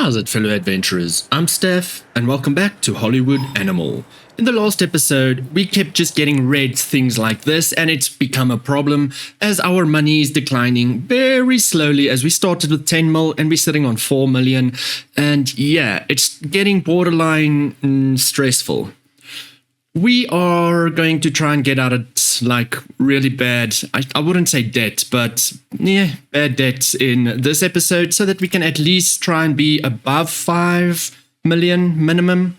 How's it, fellow adventurers? I'm Steph, and welcome back to Hollywood Animal. In the last episode, we kept just getting red things like this, and it's become a problem as our money is declining very slowly as we started with 10 mil and we're sitting on 4 million. And yeah, it's getting borderline stressful. We are going to try and get out of like really bad, I wouldn't say debt, but yeah, bad debts in this episode so that we can at least try and be above 5 million minimum.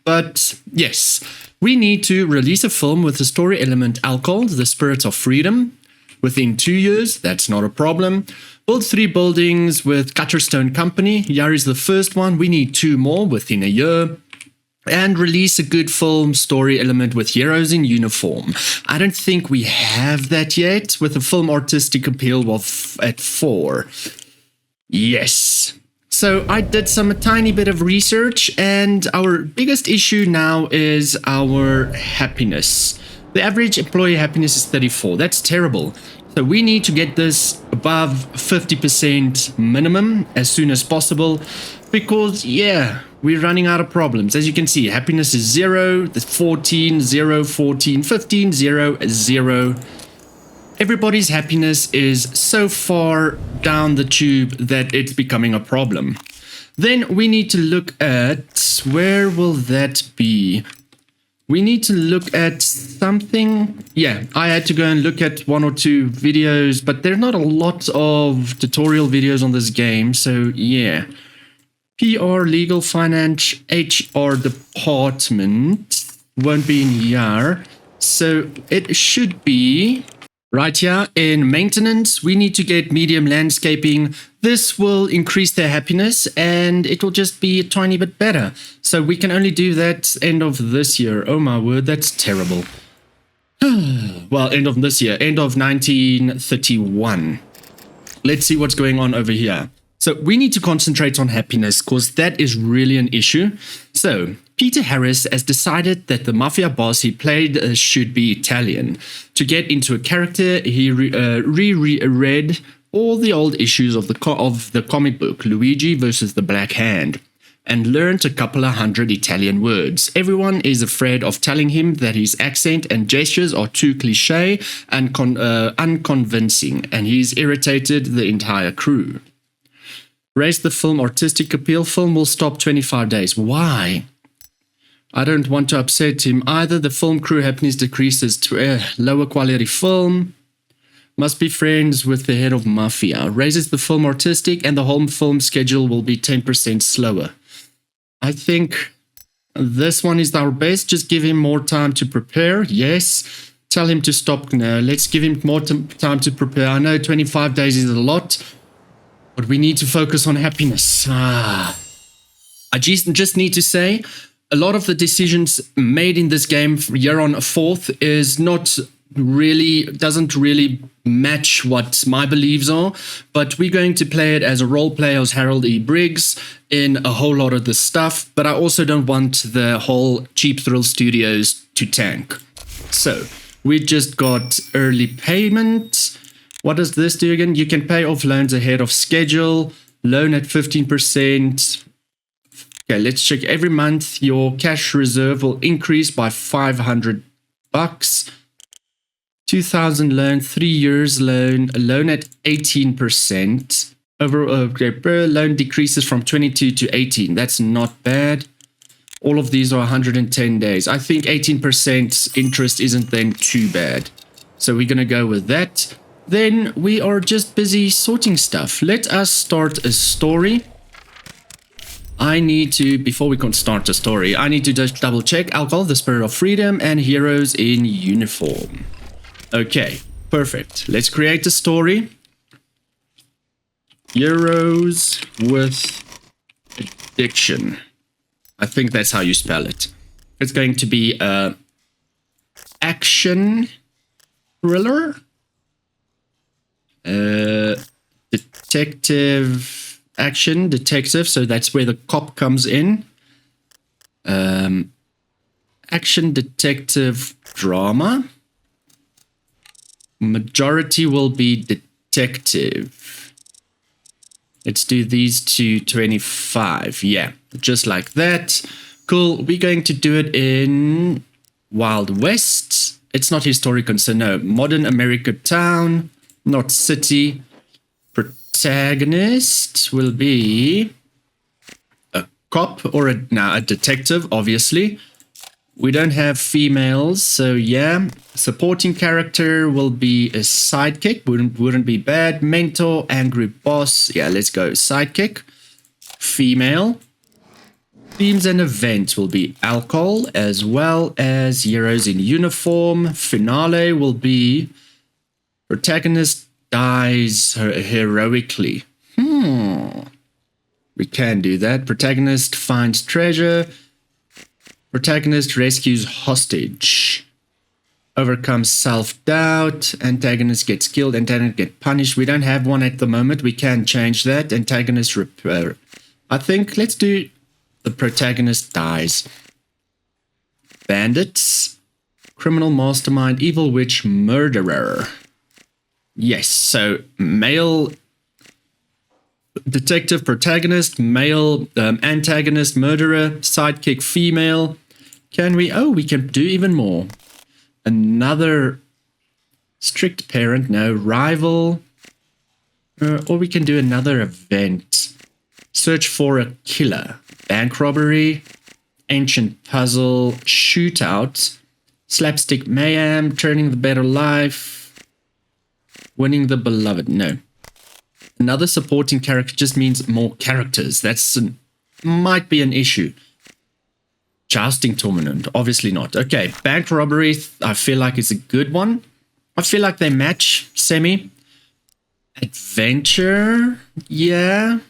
But yes, we need to release a film with the story element alcohol, The Spirit of Freedom, within 2 years. That's not a problem. Build 3 buildings with Cutterstone Company. Here is the first one. We need 2 more within a year. And release a good film story element with heroes in uniform. I don't think we have that yet, with a film artistic appeal at 4. Yes. So I did some tiny bit of research, and our biggest issue now is our happiness. The average employee happiness is 34. That's terrible. So we need to get this above 50% minimum as soon as possible, because yeah, we're running out of problems. As you can see, happiness is 0, the 14, 0, 14, 15, 0, 0. Everybody's happiness is so far down the tube that it's becoming a problem. Then we need to look at, where will that be? We need to look at something. Yeah, I had to go and look at 1 or 2 videos, but there's not a lot of tutorial videos on this game, so yeah. PR, legal, finance, HR department won't be in here, so it should be right here in maintenance. We need to get medium landscaping. This will increase their happiness and it will just be a tiny bit better. So we can only do that end of this year. Oh my word, that's terrible. Well, end of this year, end of 1931. Let's see what's going on over here. So we need to concentrate on happiness because that is really an issue. So Peter Harris has decided that the mafia boss he played should be Italian. To get into a character, he reread all the old issues of the comic book, Luigi versus the Black Hand, and learned a couple of hundred Italian words. Everyone is afraid of telling him that his accent and gestures are too cliche and unconvincing, and he's irritated the entire crew. Raise the film artistic appeal. Film will stop 25 days. Why? I don't want to upset him either. The film crew happiness decreases to lower quality film. Must be friends with the head of mafia. Raises the film artistic and the whole film schedule will be 10% slower. I think this one is our best. Just give him more time to prepare. Yes. Tell him to stop. No, let's give him more time to prepare. I know 25 days is a lot, but we need to focus on happiness. I just need to say, a lot of the decisions made in this game year on 4th doesn't really match what my beliefs are, but we're going to play it as a role player as Harold E. Briggs in a whole lot of the stuff, but I also don't want the whole Cheap Thrill Studios to tank. So we just got early payment. What does this do again? You can pay off loans ahead of schedule, loan at 15%. Okay, let's check. Every month, your cash reserve will increase by $500. 2,000 loan, 3 years loan, a loan at 18%. Overall, loan decreases from 22 to 18. That's not bad. All of these are 110 days. I think 18% interest isn't then too bad. So we're going to go with that. Then we are just busy sorting stuff. Let us start a story. Before we can start a story, I need to just double check alcohol, The Spirit of Freedom, and heroes in uniform. Okay, perfect. Let's create a story. Heroes with addiction. I think that's how you spell it. It's going to be a action thriller. Detective, so that's where the cop comes in. Action detective drama. Majority will be detective. Let's do these to 25. Yeah, just like that. Cool. We're going to do it in Wild West. It's not historical, so no. Modern America town, not city. Protagonist will be a cop or a detective, obviously. We don't have females, so yeah. Supporting character will be a sidekick. Wouldn't be bad. Mentor and group boss. Yeah, let's go. Sidekick. Female. Themes and events will be alcohol, as well as heroes in uniform. Finale will be protagonist dies heroically. We can do that. Protagonist finds treasure. Protagonist rescues hostage. Overcomes self-doubt. Antagonist gets killed. Antagonist gets punished. We don't have one at the moment. We can change that. Antagonist repair. I think let's do the protagonist dies. Bandits. Criminal mastermind. Evil witch. Murderer. Yes, so male detective protagonist, male antagonist, murderer, sidekick female. Can we? Oh, we can do even more. Another strict parent, no, rival. Or we can do another event. Search for a killer. Bank robbery. Ancient puzzle. Shootout. Slapstick mayhem. Turning the better life. Winning the beloved. No. Another supporting character just means more characters. That's might be an issue. Jousting tournament. Obviously not. Okay. Bank robbery. I feel like it's a good one. I feel like they match semi. Adventure. Yeah.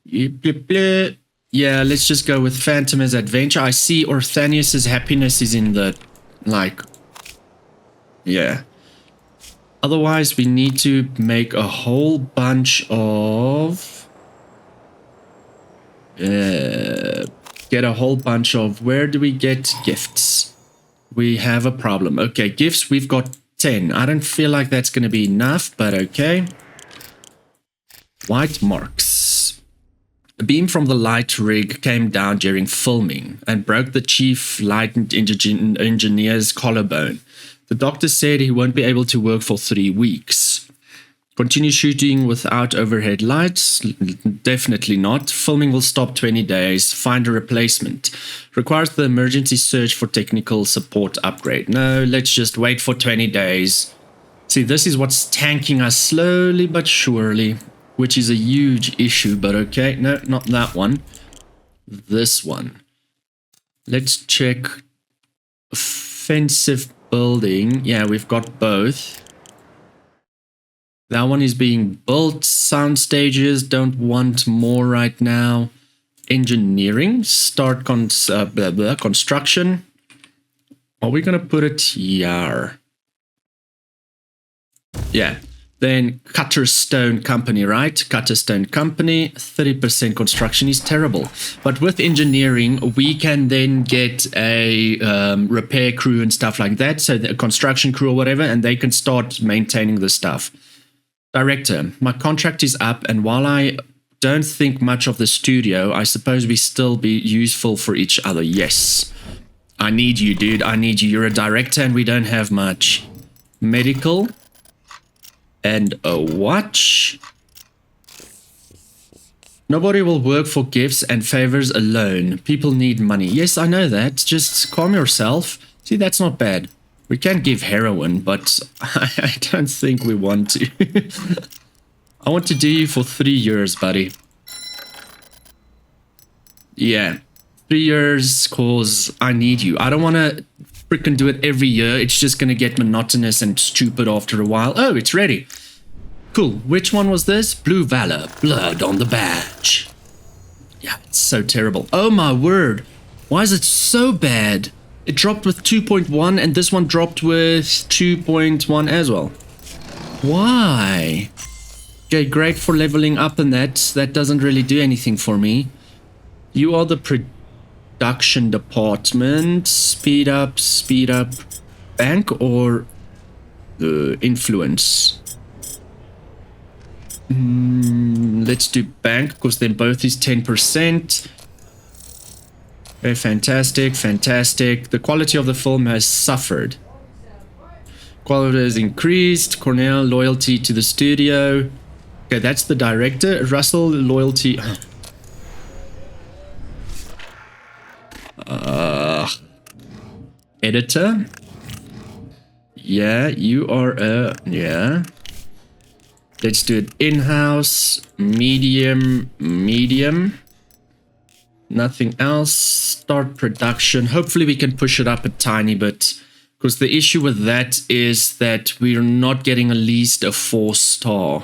Yeah, let's just go with Phantom as adventure. I see Orthanius's happiness is in the, like, yeah. Otherwise, we need to make a whole bunch of... get a whole bunch of... Where do we get gifts? We have a problem. Okay, gifts, we've got 10. I don't feel like that's going to be enough, but okay. White marks. A beam from the light rig came down during filming and broke the chief light engineer's collarbone. The doctor said he won't be able to work for 3 weeks. Continue shooting without overhead lights? Definitely not. Filming will stop 20 days. Find a replacement. Requires the emergency search for technical support upgrade. No, let's just wait for 20 days. See, this is what's tanking us slowly but surely, which is a huge issue, but okay. No, not that one. This one. Let's check offensive building. Yeah, we've got both. That one is being built. Sound stages, don't want more right now. Engineering, start construction. Are we gonna put it here? Yeah. Then Cutterstone Company, right? Cutterstone Company, 30% construction is terrible. But with engineering, we can then get a repair crew and stuff like that. So the construction crew or whatever, and they can start maintaining the stuff. Director, my contract is up, and while I don't think much of the studio, I suppose we still be useful for each other. Yes. I need you, dude. I need you. You're a director and we don't have much. Medical. And a watch. Nobody will work for gifts and favors alone. People need money. Yes, I know that. Just calm yourself. See, that's not bad. We can give heroin, but I don't think we want to. I want to do you for 3 years, buddy. Yeah. 3 years, cause I need you. I don't want to freaking do it every year. It's just going to get monotonous and stupid after a while. Oh, it's ready. Cool. Which one was this? Blue Valor. Blood on the badge. Yeah, it's so terrible. Oh my word. Why is it so bad? It dropped with 2.1 and this one dropped with 2.1 as well. Why? Okay, great for leveling up and that doesn't really do anything for me. You are the production department. Speed up, bank or influence? Let's do bank, because then both is 10%. Okay, fantastic, fantastic. The quality of the film has suffered. Quality has increased. Cornell, loyalty to the studio. Okay, that's the director. Russell, loyalty. Editor. Yeah, you are a... Yeah. Let's do it in-house. Medium. Medium. Nothing else. Start production. Hopefully we can push it up a tiny bit. Because the issue with that is that we're not getting at least a 4-star.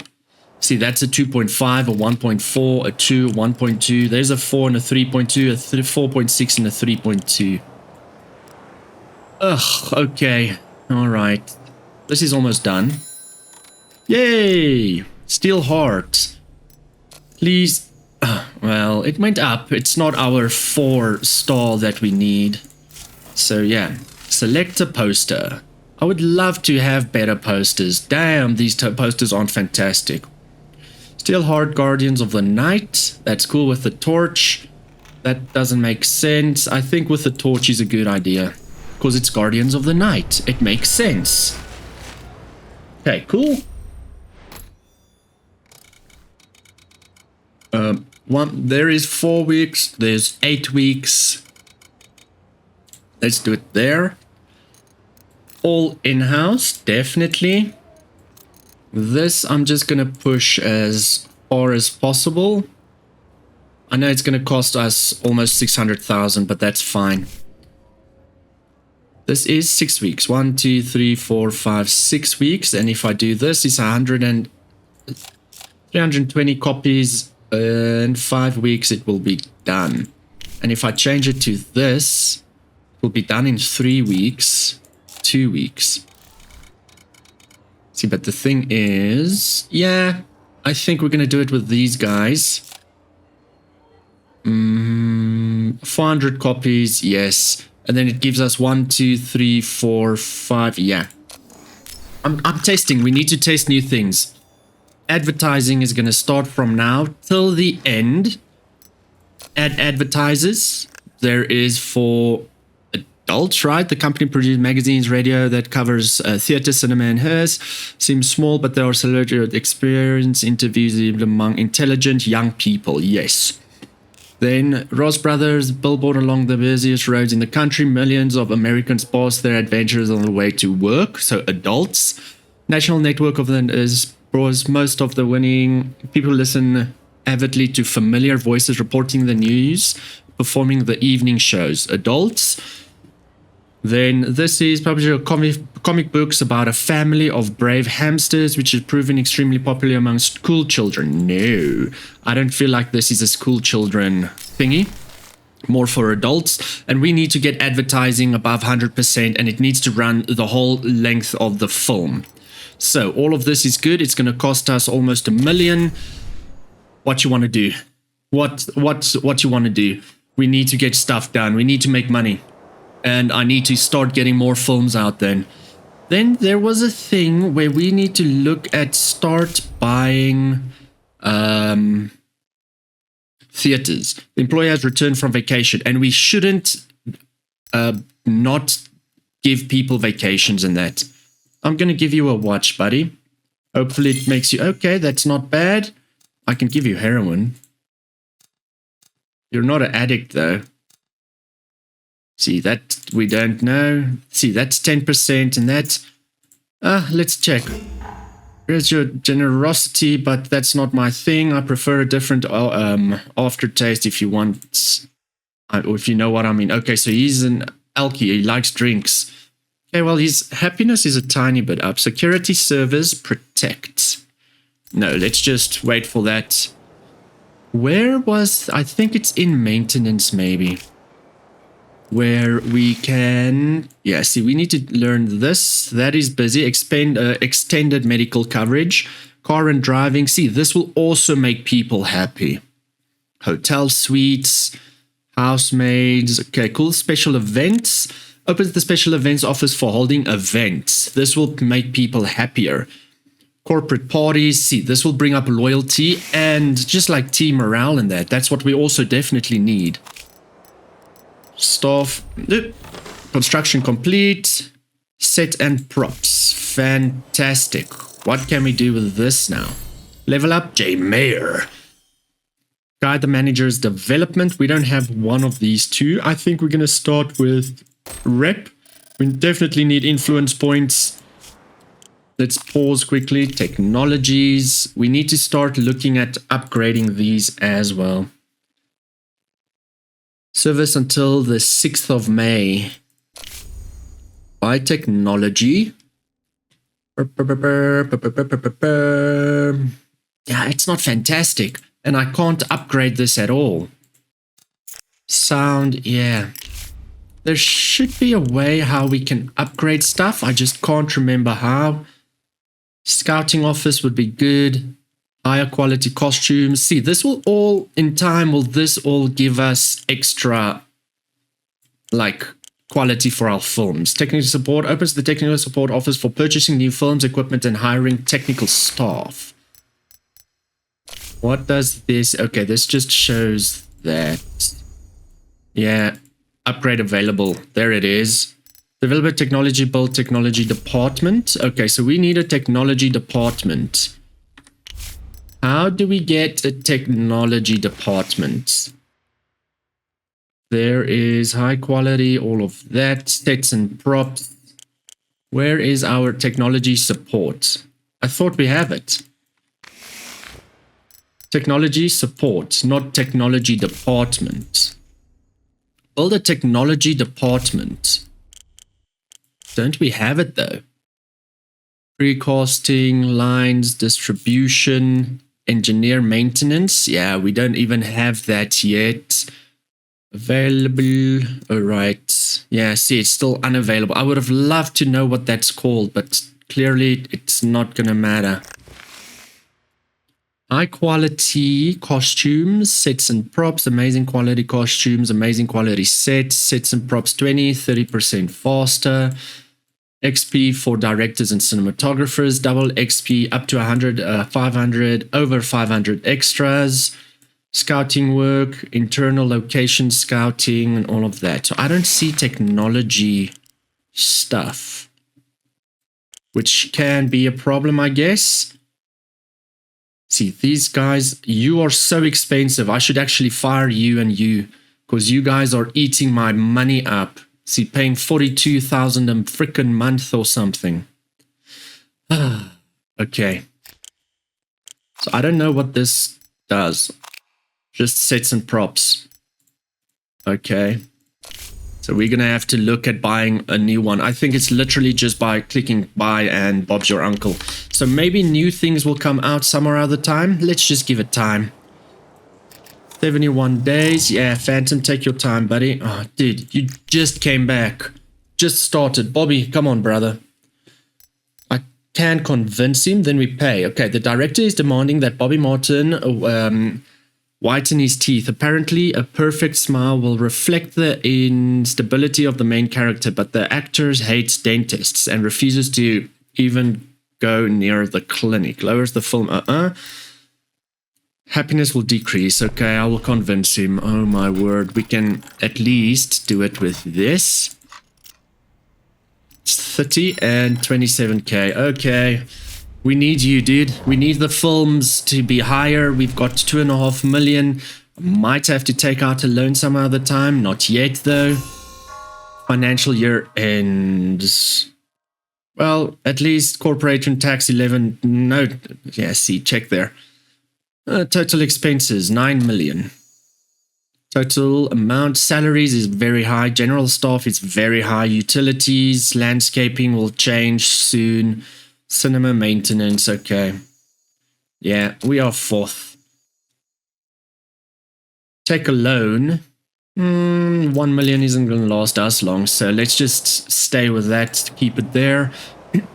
See, that's a 2.5, a 1.4, a 2, 1.2. There's a 4 and a 3.2, a 4.6 and a 3.2. Ugh, okay. Alright. This is almost done. Yay! Steel heart. Please. Well, it went up. It's not our 4-star that we need. So, yeah. Select a poster. I would love to have better posters. Damn, these posters aren't fantastic. Steel heart, Guardians of the Night. That's cool with the torch. That doesn't make sense. I think with the torch is a good idea. Because it's Guardians of the Night. It makes sense. Okay, cool. There is 4 weeks. There's 8 weeks. Let's do it there. All in-house, definitely. This I'm just gonna push as far as possible. I know it's gonna cost us almost 600,000, but that's fine. This is 6 weeks. 1, 2, 3, 4, 5, 6 weeks. And if I do this, it's 320 copies. In 5 weeks, it will be done. And if I change it to this, it will be done in 3 weeks. 2 weeks. See, but the thing is... Yeah, I think we're going to do it with these guys. 400 copies, yes. And then it gives us 1, 2, 3, 4, 5. Yeah. I'm testing. We need to test new things. Advertising is going to start from now till the end. Add advertisers. There is for adults, right? The company produces magazines, radio that covers theater, cinema, and hers. Seems small, but there are celebrity experience interviews among intelligent young people. Yes. Then Ross Brothers, billboard along the busiest roads in the country. Millions of Americans pass their adventures on the way to work. So adults. National network of them is most of the winning people listen avidly to familiar voices reporting the news, performing the evening shows. Adults. Then this is publisher of comic books about a family of brave hamsters, which is proven extremely popular among school children. No, I don't feel like this is a school children thingy. More for adults. And we need to get advertising above 100%, and it needs to run the whole length of the film. So all of this is good. It's going to cost us almost $1 million. What you want to do? What you want to do? We need to get stuff done. We need to make money. And I need to start getting more films out then. Then there was a thing where we need to look at start buying theaters. The employee has returned from vacation, and we shouldn't not give people vacations and that. I'm going to give you a watch, buddy. Hopefully it makes you okay. That's not bad. I can give you heroin. You're not an addict, though. See, that we don't know. See, that's 10%, and that... let's check. Here's your generosity, but that's not my thing. I prefer a different aftertaste if you want... or if you know what I mean. Okay, so he's an alky. He likes drinks. Okay, well, his happiness is a tiny bit up. Security service protect. No, let's just wait for that. Where was... I think it's in maintenance, maybe. Where we can... Yeah, see, we need to learn this. That is busy. Extended medical coverage. Car and driving. See, this will also make people happy. Hotel suites. Housemaids. Okay, cool. Special events. Opens the special events office for holding events. This will make people happier. corporate parties. See, this will bring up loyalty and just like team morale and that's what we also definitely need. Staff, construction complete, set and props, fantastic. What can we do with this now? Level up, J Mayer. Guide the manager's development. We don't have one of these two. I think we're going to start with rep. We definitely need influence points. Let's pause quickly. Technologies. We need to start looking at upgrading these as well. Service until the 6th of May. Buy technology. Yeah, it's not fantastic. And I can't upgrade this at all. Sound, yeah. There should be a way how we can upgrade stuff. I just can't remember how. Scouting office would be good. Higher quality costumes. See, this will all, in time, will this all give us extra, like, quality for our films. Technical support opens the technical support office for purchasing new films, equipment, and hiring technical staff. What does this... Okay, this just shows that... Yeah, upgrade available. There it is. Developer technology, build technology department. Okay, so we need a technology department. How do we get a technology department? There is high quality, all of that. Sets and props. Where is our technology support? I thought we have it. Technology support, not technology department. Build a technology department. Don't we have it though? Precasting, lines, distribution, engineer maintenance. Yeah, we don't even have that yet. Available. All right. Yeah, see, it's still unavailable. I would have loved to know what that's called, but clearly it's not going to matter. High quality costumes, sets and props, amazing quality costumes, amazing quality sets and props 30% faster. XP for directors and cinematographers, double XP up to 100, 500, over 500 extras. Scouting work, internal location scouting, and all of that. So I don't see technology stuff, which can be a problem, I guess. See, these guys, you are so expensive. I should actually fire you and you, because you guys are eating my money up. See, paying 42,000 a freaking month or something. Okay. So I don't know what this does. Just sets and props. Okay. So we're going to have to look at buying a new one. I think it's literally just by clicking buy and Bob's your uncle. So maybe new things will come out some or other time. Let's just give it time. 71 days. Yeah, Phantom, take your time, buddy. Oh, dude, you just came back. Just started. Bobby, come on, brother. I can convince him, then we pay. Okay, the director is demanding that Bobby Martin whiten his teeth. Apparently, a perfect smile will reflect the instability of the main character, but the actor hates dentists and refuses to even go near the clinic. Lowers the film. Happiness will decrease. Okay, I will convince him. Oh my word. We can at least do it with this. It's 30 and 27k. Okay. We need you, dude. We need the films to be higher. We've got 2.5 million. Might have to take out a loan some other time. Not yet, though. Financial year ends. Well, at least corporation tax 11. No. Yeah, see, check there. Total expenses, 9 million. Total amount, salaries is very high. General staff is very high. Utilities, landscaping will change soon. Cinema maintenance, okay. Yeah, we are fourth. Take a loan. 1 million isn't going to last us long, so let's just stay with that, keep it there.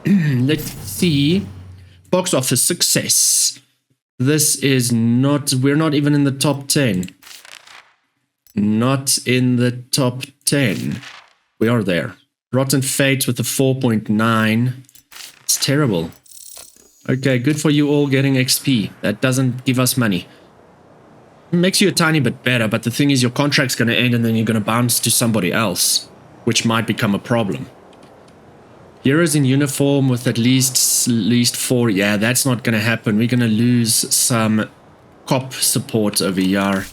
Let's see. Box office success. This is not, we're not even in the top 10. Not in the top 10. We are there. Rotten Fate with a 4.9. It's terrible. Okay, good for you all getting XP. That doesn't give us money. It makes you a tiny bit better, but the thing is your contract's going to end and then you're going to bounce to somebody else, which might become a problem. Heroes in uniform with at least 4. Yeah, that's not going to happen. We're going to lose some cop support over here.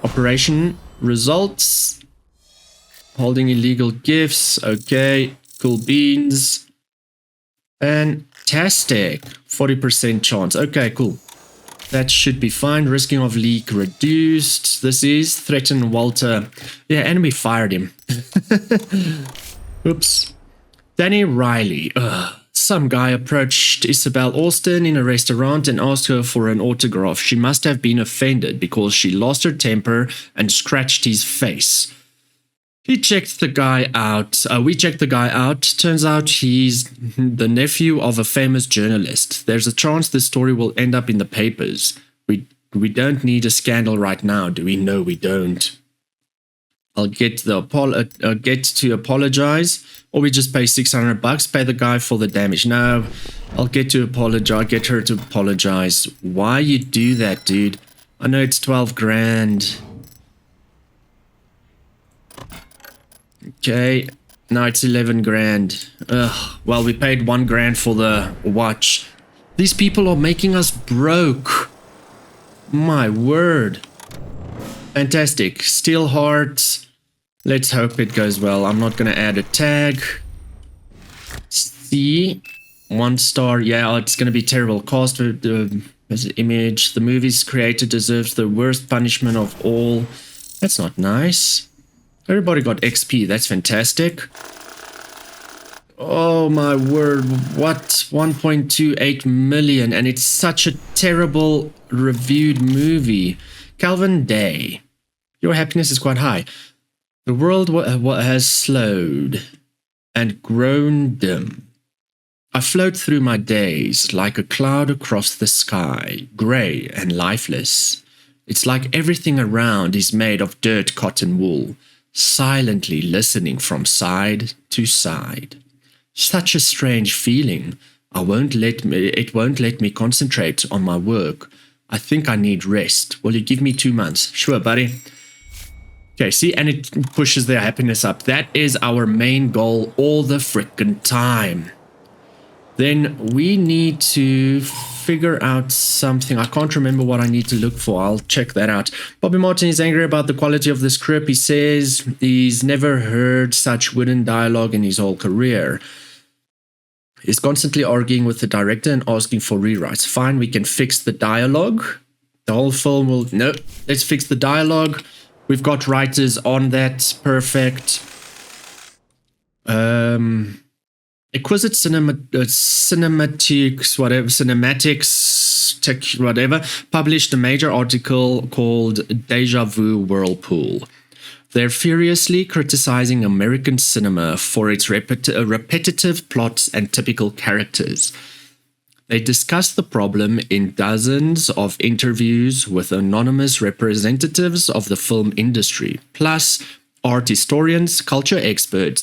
Operation results. Holding illegal gifts. Okay, cool beans. Fantastic. 40% chance. Okay, cool. That should be fine. Risking of leak reduced. This is threaten Walter. Yeah, and we fired him. Oops. Danny Riley. Some guy approached Isabel Austin in a restaurant and asked her for an autograph. She must have been offended because she lost her temper and scratched his face. We checked the guy out. Turns out he's the nephew of a famous journalist. There's a chance this story will end up in the papers. We don't need a scandal right now, do we? No, we don't. I'll get to apologize, or we just pay $600, pay the guy for the damage. No, I'll get to apologize. Get her to apologize. Why you do that, dude? I know it's 12 grand. Okay, now it's 11 grand. Ugh, well, we paid 1 grand for the watch. These people are making us broke. My word. Fantastic. Steel hearts. Let's hope it goes well. I'm not going to add a tag. C. 1 star. Yeah, it's going to be terrible. Cost the image. The movie's creator deserves the worst punishment of all. That's not nice. Everybody got XP. That's fantastic. Oh my word. What? 1.28 million. And it's such a terrible reviewed movie. Calvin Day. Your happiness is quite high. The world has slowed and grown dim. I float through my days like a cloud across the sky, grey and lifeless. It's like everything around is made of dirt, cotton wool. Silently listening from side to side. Such a strange feeling. It won't let me concentrate on my work. I think I need rest. Will you give me 2 months? Sure, buddy. Okay, see, and it pushes their happiness up. That is our main goal all the frickin' time. Then we need to figure out something. I can't remember what I need to look for. I'll check that out. Bobby Martin is angry about the quality of the script. He says he's never heard such wooden dialogue in his whole career. He's constantly arguing with the director and asking for rewrites. Fine, we can fix the dialogue. The whole film will... No, let's fix the dialogue. We've got writers on that. Perfect. Exquisite cinematics, whatever, published a major article called Deja Vu Whirlpool. They're furiously criticizing American cinema for its repetitive plots and typical characters. They discuss the problem in dozens of interviews with anonymous representatives of the film industry, plus art historians, culture experts,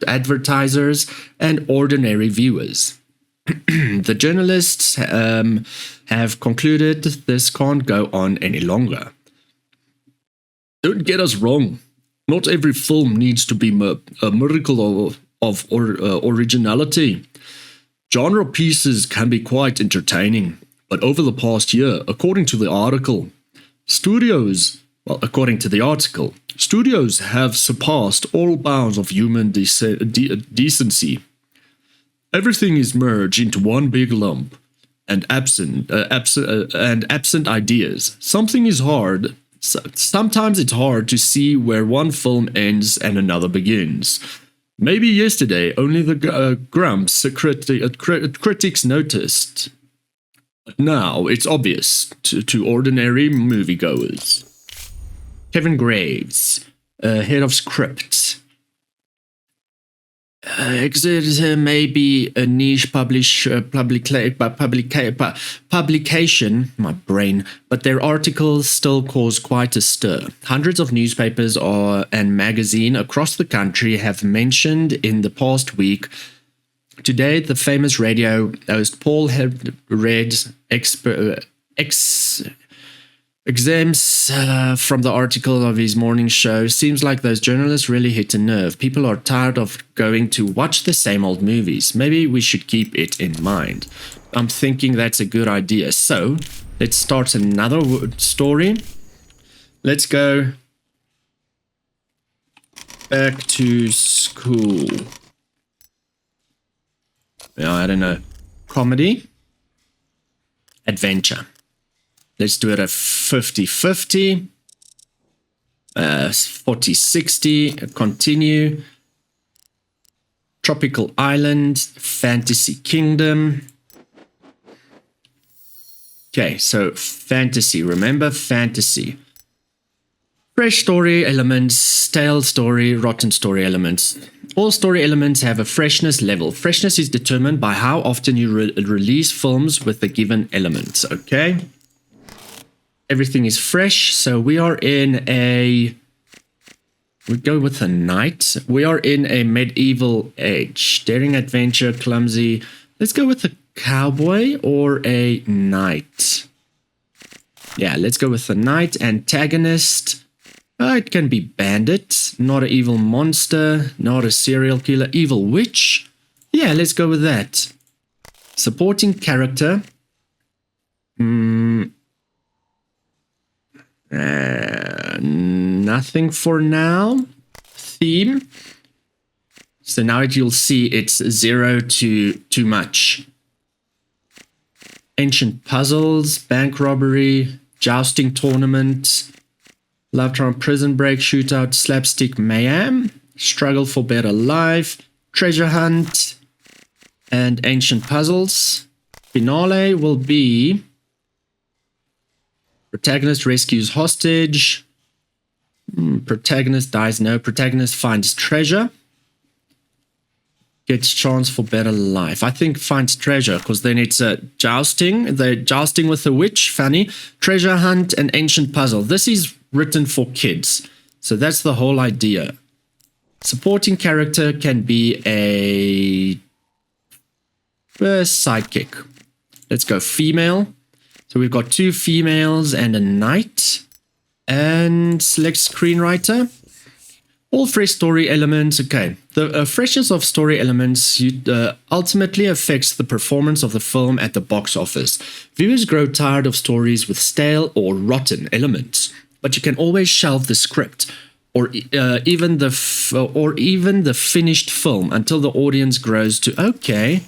advertisers, and ordinary viewers. The journalists have concluded this can't go on any longer. Don't get us wrong. Not every film needs to be a miracle of originality. Genre pieces can be quite entertaining, but over the past year, according to the article, studios have surpassed all bounds of human decency. Everything is merged into one big lump, and absent ideas. Sometimes it's hard to see where one film ends and another begins. Maybe yesterday only the grumps critics noticed, but now it's obvious to ordinary moviegoers. Kevin Graves, head of script. Exit may be a niche publication, my brain, but their articles still cause quite a stir. Hundreds of newspapers and magazines across the country have mentioned in the past week Today, the famous radio host Paul had read exams from the article of his morning show. Seems like those journalists really hit a nerve. People are tired of going to watch the same old movies. Maybe we should keep it in mind. I'm thinking that's a good idea. So let's start another story. Let's go back to school. Yeah, I don't know. Comedy. Adventure. Let's do it at 50-50. 40-60. Continue. Tropical Island. Fantasy Kingdom. Okay, so fantasy. Remember fantasy. Fresh story elements, stale story, rotten story elements. All story elements have a freshness level. Freshness is determined by how often you release films with the given elements, okay? Everything is fresh, so we are in a... We go with a knight. We are in a medieval age. Daring adventure, clumsy. Let's go with a cowboy or a knight. Yeah, let's go with a knight. Antagonist. It can be bandit, not an evil monster, not a serial killer, evil witch. Yeah, let's go with that. Supporting character. Nothing for now. Theme. So now you'll see it's 0 to too much. Ancient puzzles, bank robbery, jousting tournament. Love trial, prison break, shootout, slapstick, mayhem, struggle for better life, treasure hunt, and ancient puzzles. Finale will be protagonist rescues hostage. Protagonist dies. No, protagonist finds treasure. Gets chance for better life. I think finds treasure because then it's a jousting. They're jousting with a witch. Funny. Treasure hunt and ancient puzzle. This is written for kids. So that's the whole idea. Supporting character can be a sidekick. Let's go female. So we've got 2 females and a knight. And select screenwriter. All fresh story elements. Okay, the freshness of story elements ultimately affects the performance of the film at the box office. Viewers grow tired of stories with stale or rotten elements, but you can always shelve the script or even the finished film until the audience grows to okay.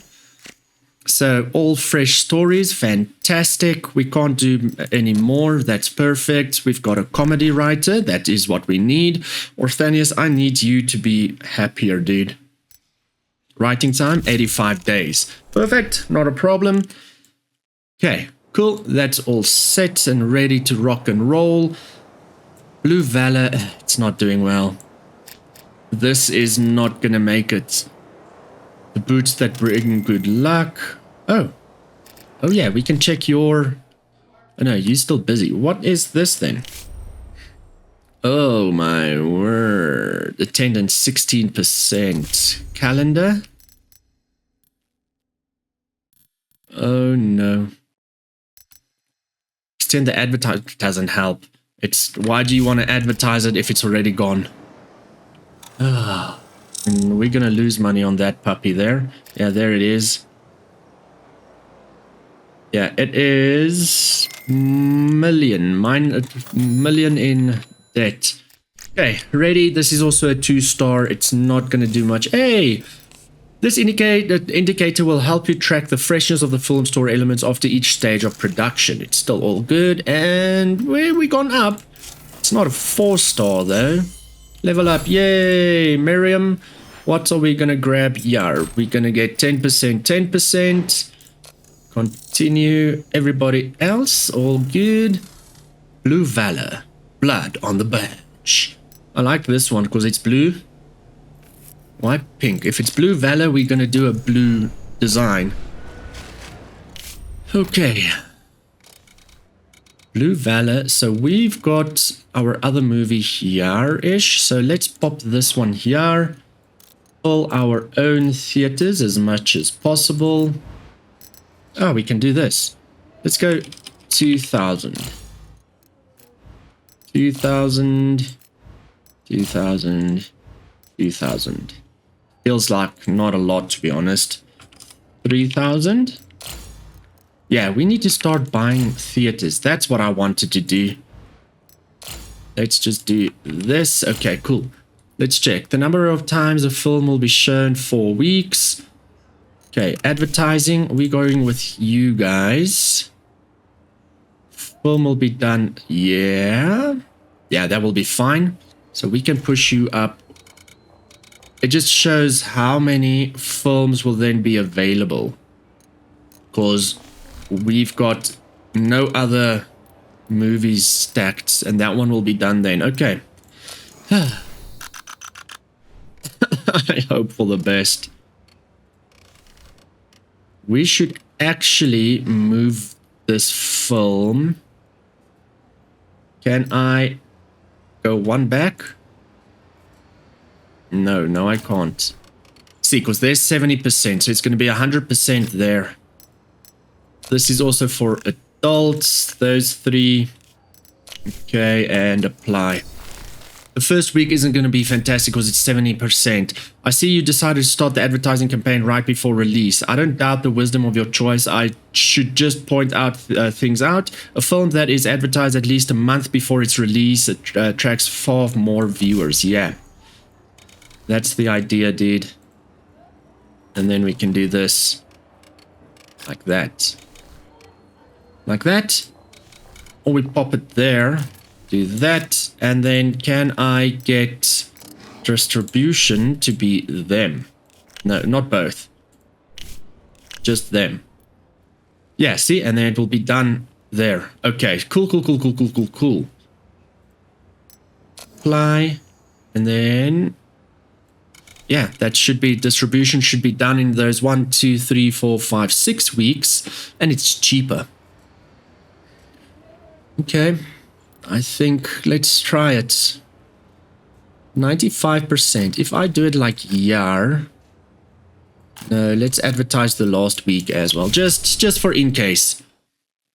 So all fresh stories, fantastic. We can't do any more. That's perfect. We've got a comedy writer. That is what we need. Orthanius, I need you to be happier, dude. Writing time, 85 days. Perfect, not a problem. Okay, cool. That's all set and ready to rock and roll. Blue Valor, it's not doing well. This is not gonna make it. The boots that bring good luck. Oh yeah, we can check your... Oh no, you're still busy. What is this then? Oh my word. Attendance 16%. Calendar? Oh no. Extend the advertisement doesn't help. It's why do you want to advertise it if it's already gone? And we're gonna lose money on that puppy there. Yeah, there it is. Yeah, it is million in debt. Okay, ready. This is also a 2-star. It's not gonna do much. Hey, this indicator will help you track the freshness of the film story elements after each stage of production. It's still all good, and where we gone up? It's not a 4-star though. Level up, yay, Miriam. What are we gonna grab here? We're gonna get 10%, 10%. Continue. Everybody else, all good. Blue Valor, blood on the badge. I like this one because it's blue. Why pink? If it's Blue Valor, we're gonna do a blue design. Okay. Blue Valor. So we've got our other movie here-ish. So let's pop this one here. Fill our own theaters as much as possible. Oh, we can do this. Let's go 2,000. 2,000. 2,000. 2,000. Feels like not a lot, to be honest. 3,000. Yeah, we need to start buying theaters. That's what I wanted to do. Let's just do this. Okay, cool. Let's check. The number of times a film will be shown, 4 weeks. Okay, advertising. We're going with you guys. Film will be done. Yeah. Yeah, that will be fine. So we can push you up. It just shows how many films will then be available. Because we've got no other movies stacked, and that one will be done then. Okay. I hope for the best. We should actually move this film. Can I go one back? No, I can't. See, because there's 70%, so it's going to be 100% there. This is also for adults, those 3. Okay, and apply. The first week isn't going to be fantastic because it's 70%. I see you decided to start the advertising campaign right before release. I don't doubt the wisdom of your choice. I should just point out things out. A film that is advertised at least a month before its release attracts far more viewers. Yeah. That's the idea, dude. And then we can do this. Like that. Like that. Or we pop it there. Do that. And then can I get distribution to be them? No, not both. Just them. Yeah, see? And then it will be done there. Okay, cool. Apply. And then... yeah, that should be, distribution should be done in those 1, 2, 3, 4, 5, 6 weeks, and it's cheaper. Okay, I think let's try it. 95%. If I do it like YAR, no, let's advertise the last week as well, just for in case.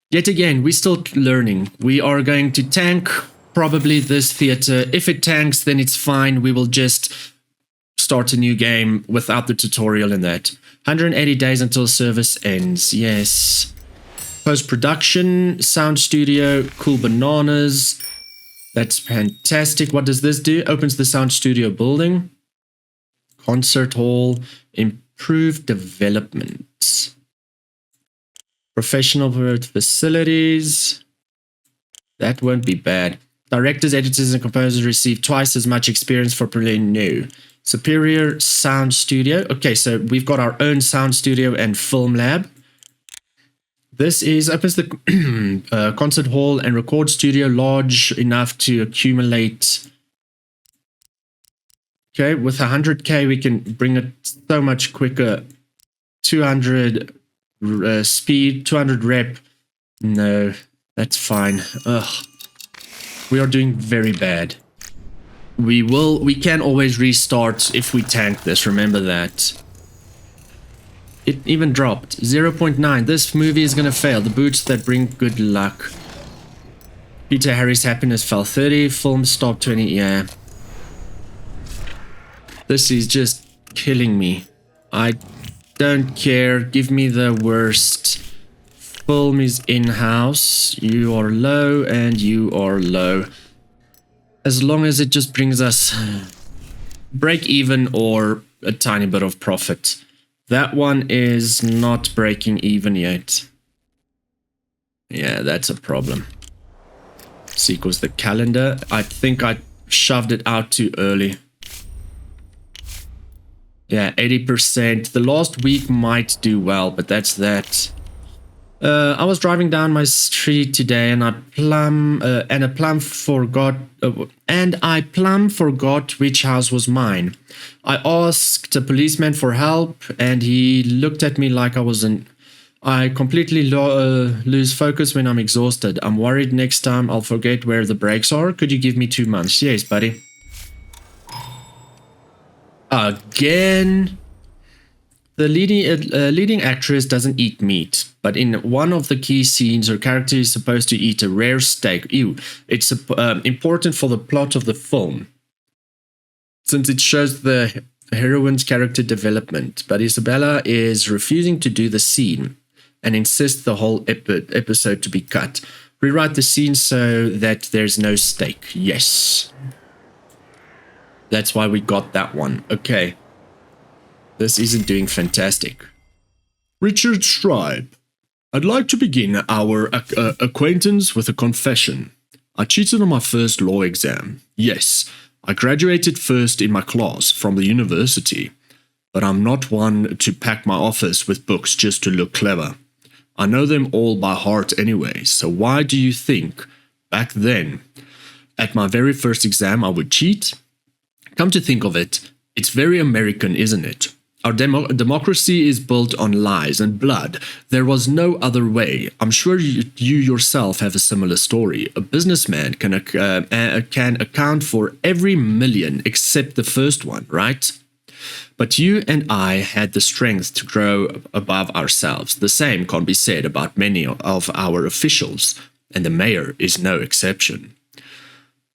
Yet again, we're still learning. We are going to tank probably this theater. If it tanks, then it's fine. We will just start a new game without the tutorial in that. 180 days until service ends. Yes. Post-production, sound studio, cool bananas. That's fantastic. What does this do? Opens the sound studio building. Concert hall, improved development. Professional facilities. That won't be bad. Directors, editors, and composers receive twice as much experience for pretty new. Superior sound studio. Okay, so we've got our own sound studio and film lab. This is opens the concert hall and record studio large enough to accumulate. Okay, with 100k we can bring it so much quicker. 200 speed, 200 rep. No, that's fine. Ugh, we are doing very bad. We can always restart if we tank this, remember that. It even dropped. 0.9. This movie is gonna fail. The boots that bring good luck. Peter Harry's happiness fell 30. Film stop 20. Yeah. This is just killing me. I don't care. Give me the worst. Film is in-house. You are low and you are low. As long as it just brings us break even or a tiny bit of profit. That one is not breaking even yet. Yeah, that's a problem. See, because the calendar, I think I shoved it out too early. Yeah, 80%. The last week might do well, but that's that. I was driving down my street today and I plumb forgot which house was mine. I asked a policeman for help and he looked at me like I wasn't. I completely lose focus when I'm exhausted. I'm worried next time I'll forget where the brakes are. Could you give me 2 months? Yes, buddy. Again. The leading actress doesn't eat meat, but in one of the key scenes, her character is supposed to eat a rare steak. Ew, it's important for the plot of the film, since it shows the heroine's character development. But Isabella is refusing to do the scene and insists the whole episode to be cut. Rewrite the scene so that there's no steak. Yes. That's why we got that one. Okay. This isn't doing fantastic. Richard Stripe. I'd like to begin our acquaintance with a confession. I cheated on my first law exam. Yes, I graduated first in my class from the university. But I'm not one to pack my office with books just to look clever. I know them all by heart anyway, so why do you think, back then, at my very first exam I would cheat? Come to think of it, it's very American, isn't it? Our democracy is built on lies and blood. There was no other way. I'm sure you yourself have a similar story. A businessman can account for every million except the first one, right? But you and I had the strength to grow above ourselves. The same can be said about many of our officials, and the mayor is no exception.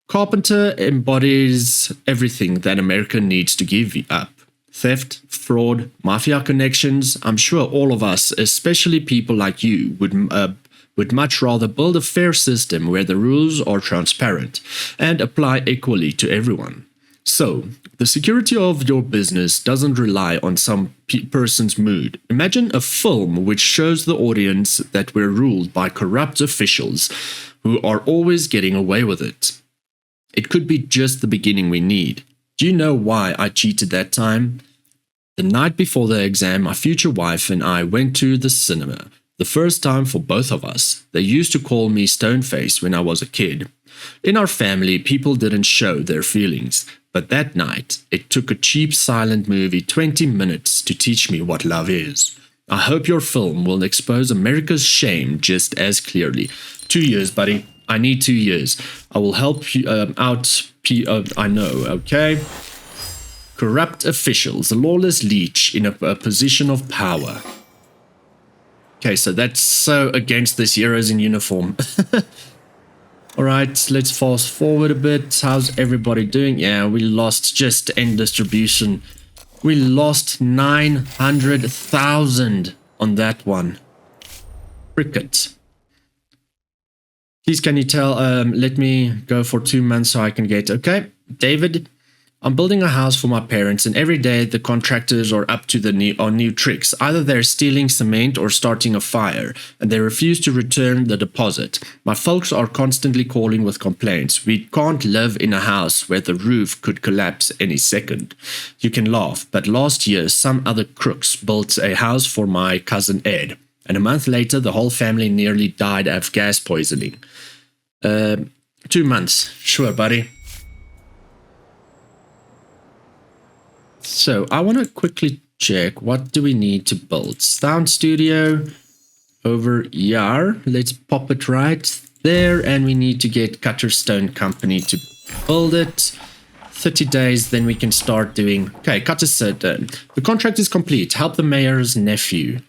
Carpenter embodies everything that America needs to give up. Theft, fraud, mafia connections. I'm sure all of us, especially people like you, would much rather build a fair system where the rules are transparent and apply equally to everyone. So, the security of your business doesn't rely on some person's mood. Imagine a film which shows the audience that we're ruled by corrupt officials who are always getting away with it. It could be just the beginning we need. Do you know why I cheated that time? The night before the exam, my future wife and I went to the cinema. The first time for both of us. They used to call me Stoneface when I was a kid. In our family, people didn't show their feelings. But that night, it took a cheap silent movie 20 minutes to teach me what love is. I hope your film will expose America's shame just as clearly. 2 years, buddy. I need 2 years. I will help you out. I know, okay? Corrupt officials, a lawless leech in a position of power. Okay, so that's so against this heroes in uniform. Alright, let's fast forward a bit. How's everybody doing? Yeah, we lost just end distribution. We lost 900,000 on that one. Cricket. Please, can you tell, let me go for 2 months so I can get... Okay, David, I'm building a house for my parents, and every day the contractors are up to new tricks. Either they're stealing cement or starting a fire, and they refuse to return the deposit. My folks are constantly calling with complaints. We can't live in a house where the roof could collapse any second. You can laugh, but last year some other crooks built a house for my cousin Ed, and a month later the whole family nearly died of gas poisoning. 2 months. Sure, buddy. So, I want to quickly check, what do we need to build? Sound studio over here. Let's pop it right there, and we need to get Cutterstone Company to build it. 30 days, then we can start doing... Okay, Cutterstone. The contract is complete. Help the mayor's nephew.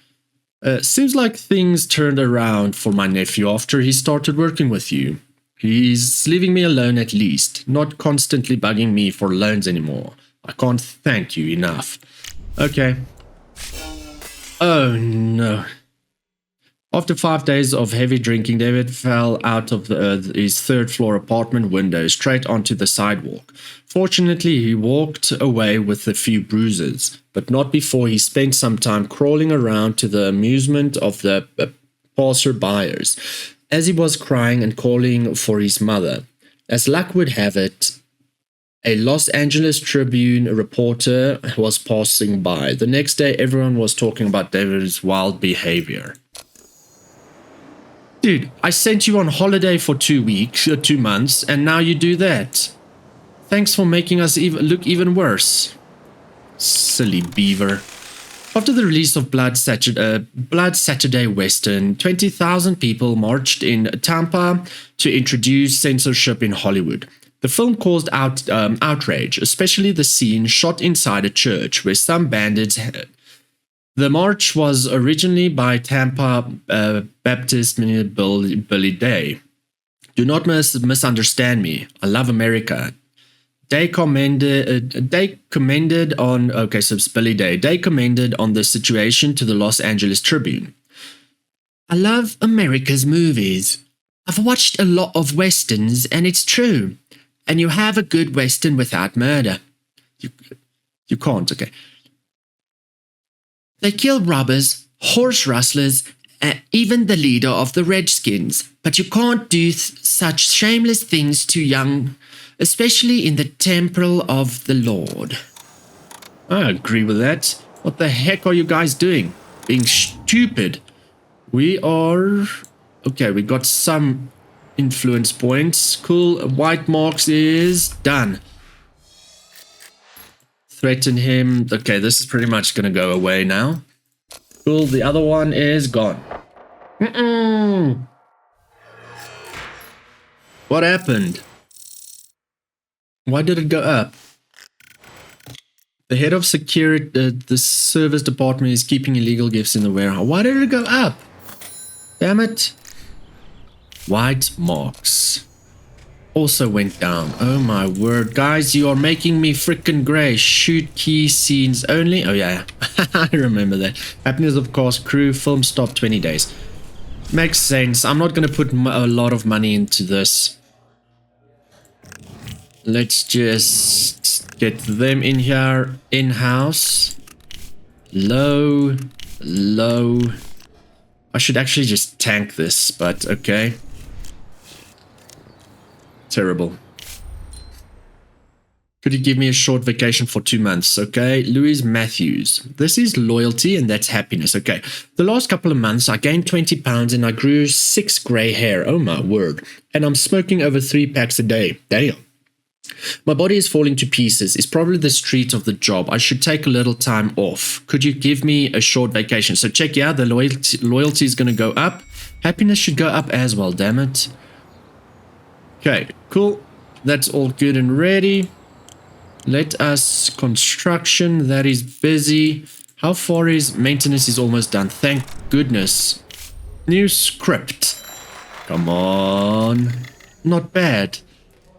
Seems like things turned around for my nephew after he started working with you. He's leaving me alone at least, not constantly bugging me for loans anymore. I can't thank you enough. Okay. Oh no. After 5 days of heavy drinking, David fell out of his third-floor apartment window straight onto the sidewalk. Fortunately, he walked away with a few bruises, but not before he spent some time crawling around to the amusement of the passer-byers, as he was crying and calling for his mother. As luck would have it, a Los Angeles Tribune reporter was passing by. The next day, everyone was talking about David's wild behavior. Dude, I sent you on holiday for 2 weeks, 2 months, and now you do that. Thanks for making us look even worse. Silly beaver. After the release of Blood Saturday Western, 20,000 people marched in Tampa to introduce censorship in Hollywood. The film caused outrage, especially the scene shot inside a church where some bandits had. The march was originally by Tampa Baptist minister Billy Day. Do not misunderstand me. I love America. Day commended on so it's Billy Day. Day commended on the situation to the Los Angeles Tribune. I love America's movies. I've watched a lot of westerns, and it's true. And you have a good western without murder. You can't, okay. They kill robbers, horse rustlers, even the leader of the Redskins. But you can't do such shameless things too young, especially in the temple of the Lord. I agree with that. What the heck are you guys doing? Being stupid. We are... Okay, we got some influence points. Cool. White marks is done. Threaten him. Okay, this is pretty much going to go away now. Cool. The other one is gone. What happened? Why did it go up? The head of security, the service department is keeping illegal gifts in the warehouse. Why did it go up? Damn it. White marks also went down. Oh my word. Guys, you are making me freaking grey. Shoot key scenes only. Oh yeah. I remember that. Happiness of cast crew. Film stop 20 days. Makes sense. I'm not going to put a lot of money into this. Let's just get them in here. In-house. Low. Low. I should actually just tank this, but okay. Terrible. Could you give me a short vacation for 2 months? Okay. Louis Matthews. This is loyalty and that's happiness. Okay. The last couple of months, I gained 20 pounds and I grew 6 grey hair. Oh my word. And I'm smoking over 3 packs a day. Damn. My body is falling to pieces. It's probably the street of the job. I should take a little time off. Could you give me a short vacation? So check, yeah, the loyalty is going to go up. Happiness should go up as well, damn it. Okay, cool. That's all good and ready. Let us construction. That is busy. How far is maintenance is almost done? Thank goodness. New script. Come on. Not bad.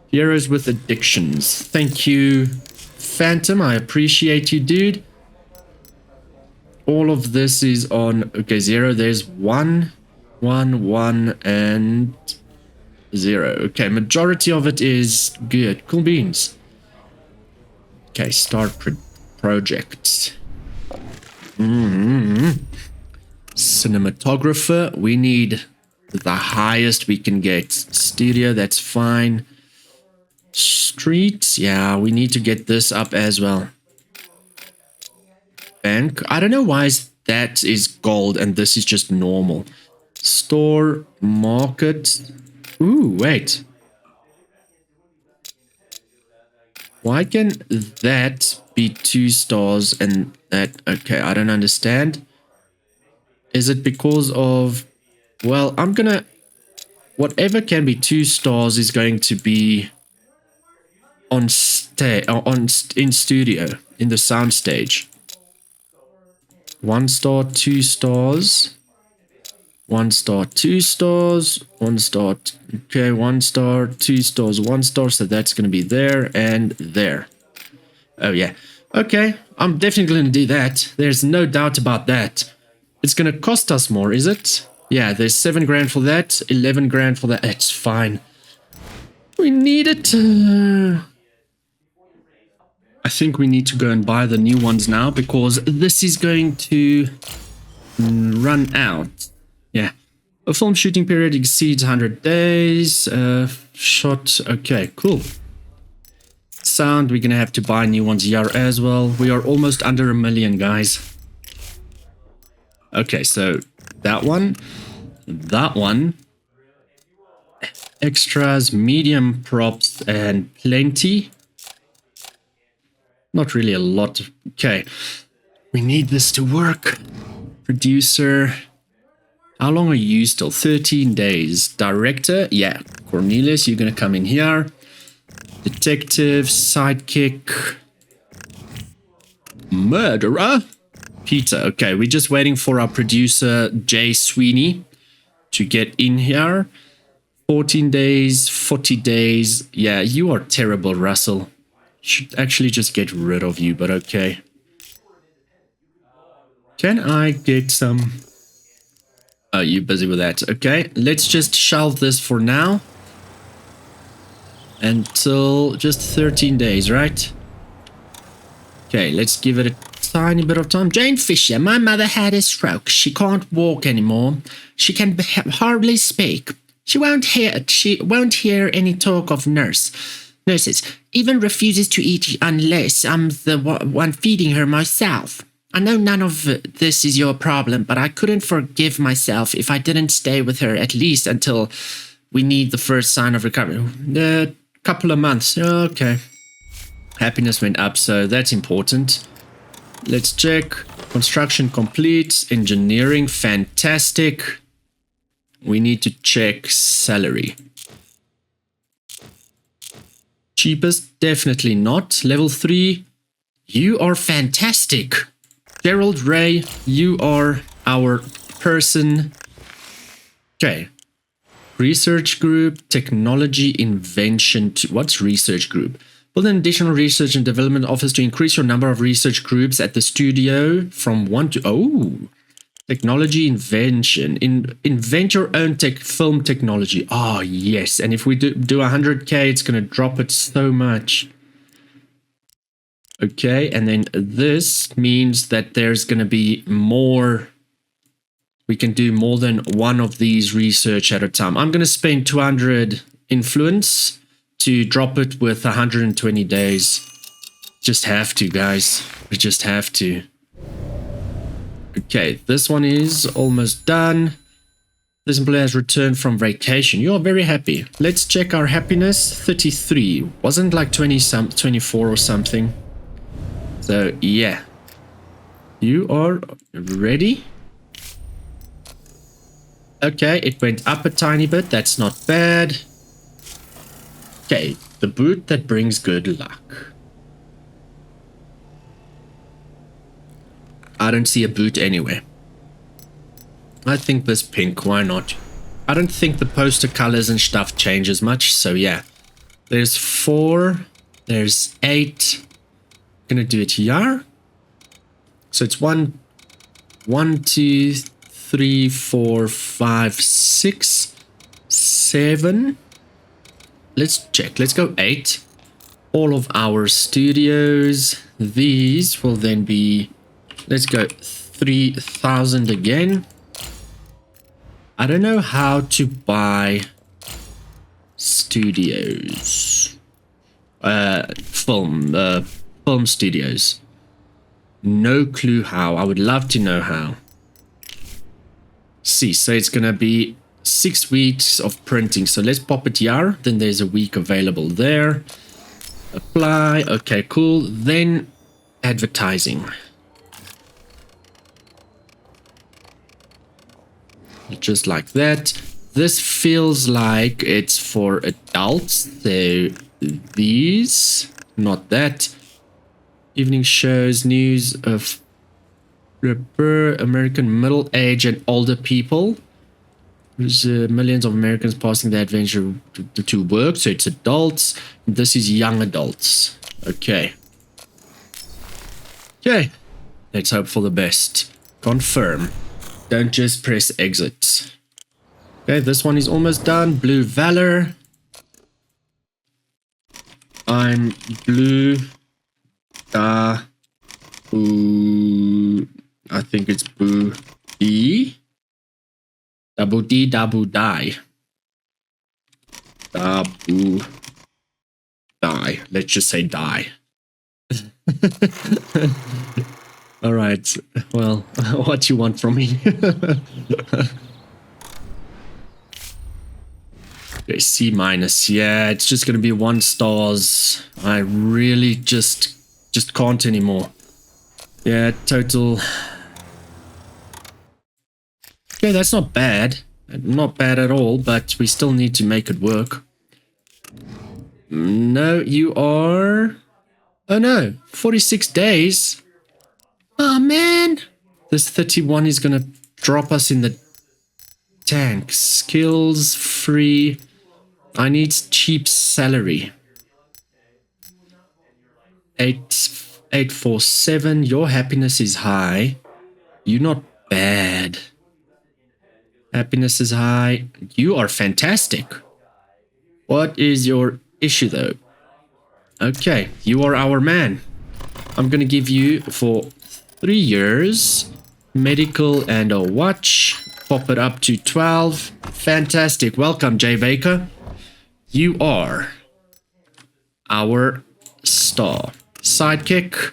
Heroes with addictions. Thank you, Phantom. I appreciate you, dude. All of this is on... Okay, 0. There's 1, 1, 1, and 0. Okay, majority of it is good. Cool beans. Okay, start project. Cinematographer. We need the highest we can get. Studio, that's fine. Streets, yeah, we need to get this up as well. Bank, I don't know why that is gold and this is just normal. Store, market. Ooh, wait. Why can that be 2 stars and that... Okay, I don't understand. Is it because of... Well, I'm gonna... Whatever can be 2 stars is going to be... in studio, in the sound stage. 1 star, 2 stars. 1 star, 2 stars. 1 star, okay, 1 star, 2 stars, 1 star. So that's going to be there and there. Oh yeah. Okay, I'm definitely going to do that. There's no doubt about that. It's going to cost us more, is it? Yeah, there's 7 grand for that, 11 grand for that. It's fine. We need it. I think we need to go and buy the new ones now because this is going to run out. Yeah. A film shooting period exceeds 100 days. Shot. Okay, cool. Sound, we're going to have to buy new ones here as well. We are almost under 1 million, guys. Okay, so that one. That one. Extras, medium props, and plenty. Not really a lot. Okay. We need this to work. Producer. How long are you still? 13 days. Director. Yeah. Cornelius, you're going to come in here. Detective, sidekick, murderer, Peter. Okay, we're just waiting for our producer, Jay Sweeney, to get in here. 14 days, 40 days. Yeah, you are terrible, Russell. Should actually just get rid of you, but okay. Can I get some... Oh, you're busy with that. Okay, let's just shelve this for now. Until just 13 days, right? Okay, let's give it a tiny bit of time. Jane Fisher, my mother had a stroke. She can't walk anymore. She can hardly speak. She won't hear any talk of nurses. Even refuses to eat unless I'm the one feeding her myself. I know none of this is your problem, but I couldn't forgive myself if I didn't stay with her at least until we need the first sign of recovery. A couple of months. Okay. Happiness went up, so that's important. Let's check. Construction complete. Engineering, fantastic. We need to check salary. Cheapest, definitely not. Level 3. You are fantastic. Gerald Ray, you are our person. Okay. Research group, technology invention. What's research group? Build an additional research and development office to increase your number of research groups at the studio from 1 to... Oh, technology invention. Invent your own film technology. Oh, yes. And if we do 100k, it's going to drop it so much. Okay, and then this means that there's going to be more. We can do more than one of these research at a time. I'm going to spend 200 influence to drop it with 120 days. Just have to, guys. We just have to. Okay, this one is almost done. This employee has returned from vacation. You are very happy. Let's check our happiness. 33. Wasn't like 24 or something. So, yeah. You are ready? Okay, it went up a tiny bit. That's not bad. Okay, the boot that brings good luck. I don't see a boot anywhere. I think this pink, why not? I don't think the poster colors and stuff changes much, so yeah. There's 4, there's 8. Gonna do it here. So it's 1, 2, 3, 4, 5, 6, 7. Let's check. Let's go 8. All of our studios. These will then be... Let's go 3,000 again. I don't know how to buy studios. Film studios. No clue how. I would love to know how. See, so it's gonna be 6 weeks of printing. So let's pop it here. Then there's a week available there. Apply. Okay, cool. Then advertising. Just like that. This feels like it's for adults. So these, not that. Evening shows, news of American middle age and older people. There's millions of Americans passing their adventure to work. So it's adults. This is young adults. Okay. Okay. Let's hope for the best. Confirm. Don't just press exit. Okay, this one is almost done. Blue Valor. I'm blue. Boo. I think it's Boo D. Double D, double die. Boo. Die. Let's just say die. All right. Well, what you want from me? Okay, C minus. Yeah, it's just gonna be 1 stars. I really just can't anymore. Yeah, total. Okay, that's not bad. Not bad at all, but we still need to make it work. No, you are... Oh no, 46 days. Oh man. This 31 is going to drop us in the tank. Skills free. I need cheap salary. 847. Your happiness is high. You're not bad. Happiness is high. You are fantastic. What is your issue though? Okay, you are our man. I'm gonna give you for 3 years medical and a watch. Pop it up to 12. Fantastic. Welcome, Jay Baker. You are our star. Sidekick.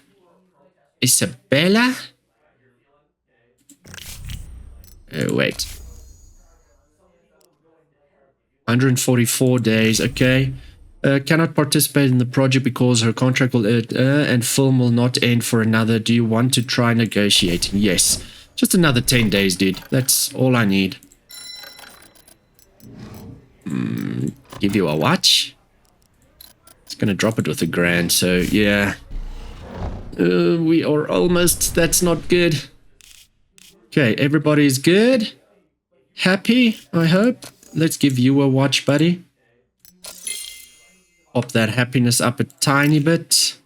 Isabella. Oh, wait. 144 days. Okay. Cannot participate in the project because her contract will and film will not end for another. Do you want to try negotiating? Yes. Just another 10 days, dude. That's all I need. Give you a watch. It's gonna drop it with $1,000, so yeah. We are almost... That's not good. Okay, everybody's good. Happy, I hope. Let's give you a watch, buddy. Pop that happiness up a tiny bit.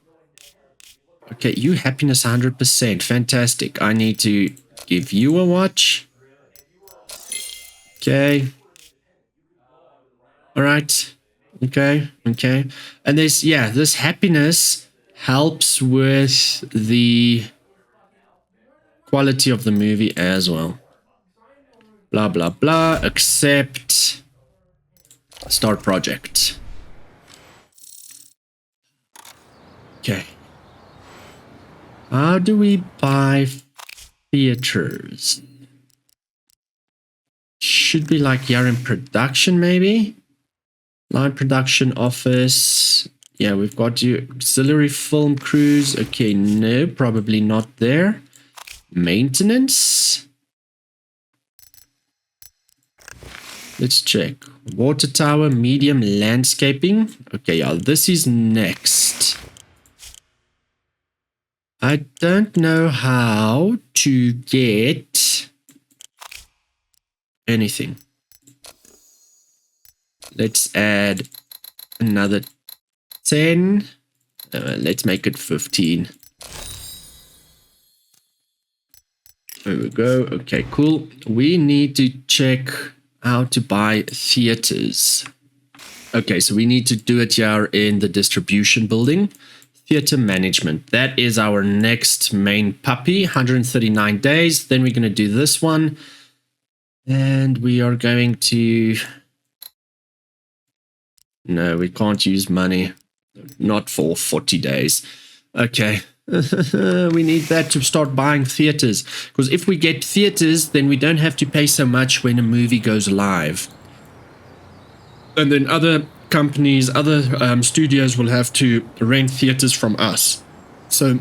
Okay, you happiness 100%. Fantastic. I need to give you a watch. Okay. All right. Okay. Okay. And this, yeah, this happiness helps with the quality of the movie as well. Blah, blah, blah. Accept. Start project. Okay. How do we buy theaters? Should be like here in production, maybe? Line production office. Yeah, we've got you. Auxiliary film crews. Okay, no, probably not there. Maintenance. Let's check. Water tower, medium landscaping. Okay, yeah, this is next. I don't know how to get anything. Let's add another 10. Let's make it 15. There we go. Okay, cool. We need to check how to buy theaters. Okay, so we need to do it here in the distribution building. Theater management. That is our next main puppy. 139 days. Then we're going to do this one. And we are going to... No, we can't use money. Not for 40 days. Okay. We need that to start buying theaters. Because if we get theaters, then we don't have to pay so much when a movie goes live. And then other companies, other studios will have to rent theaters from us. So